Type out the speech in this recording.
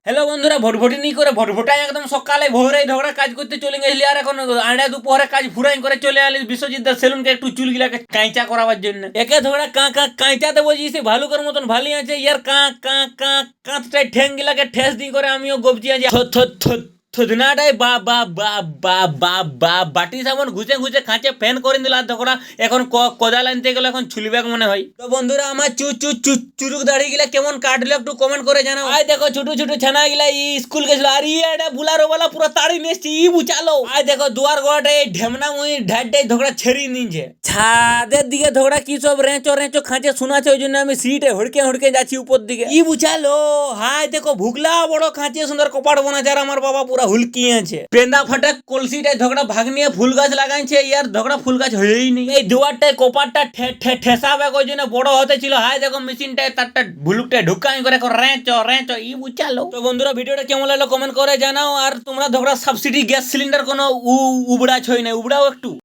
Hello বন্ধুরা, ভটভটিনি করে ভটভটাই একদম সকালে ভোরে ঝগড়া কাজ করতে চলে গেছিলি, আর এখন আড়া দুপুরে কাজ ফুরাই করে চলে আলি বিশ্বজিৎ দাস সেলুনকে একটু চুলগুলাকে কাঁচা করাবার জন্য। একে ঝগড়া কাঁচাতে বলছি ভালুকের মতন ভালি আছে ইয়ার কাঁচটাই ঠ্যাং গিলাকে ঠেস দি করে আমিও গবজি আছি থুদনাটাই বা বা বা বা বা বা বাটি সামন ঘুষে ঘুষে খাঁচে ফ্যান করে দিল আর ঝগড়া এখন কোদাল আনতে গেলে এখন ছুলবেক মনে হয়। তো বন্ধুরা, আমার চুরুক দাড়ি গিলা কেমন কাটলো একটু কমেন্ট করে জানাও। আয় দেখো ছোট ছোট ছানা গিলা ই স্কুল গেছিল, আর এটা বুলারো वाला পুরো তাড়ি নিয়েছে ই বুচালো। আয় দেখো দুয়ার গোড়াটা এই ঢেমনা মুই ঢাড্ডাই ঝগড়া ছেড়ি নিছে। ছাদের দিকে ঝগড়া কি সব রেঁচো রেঁচো খাঁচে শোনাছে, ওই জন্য আমি সিটে হুড়কে হুড়কে যাচ্ছি উপর দিকে। ই বুঝালো। হায় দেখো ভুগলা বড় খাঁচে সুন্দর কপাট বোনাছে, আর আমার বাবা পুরা হুলকি আছে। পেন্দা ফাটা কলসিটায় ঝগড়া ভাগ নিয়ে ফুল গাছ লাগাইছে, ইয়ার ঝগড়া ফুল গাছ হয়েই নি। এই দুয়ারটায় কপাটটা ঠেসাবে ওই জন্য বড় হতে ছিল। হায় দেখো মেশিনটায় তারটা ভুলুকটায় ঢুকাই করে রেঁচো রেঁচো ই বুঝালো। তো বন্ধুরা, ভিডিওটা কেমন লাগলো কমেন্ট করে জানাও। আর তোমরা ঝগড়া সাবসিডি গ্যাস সিলিন্ডার কোনো উবড়া ছই না, উবড়াও একটু।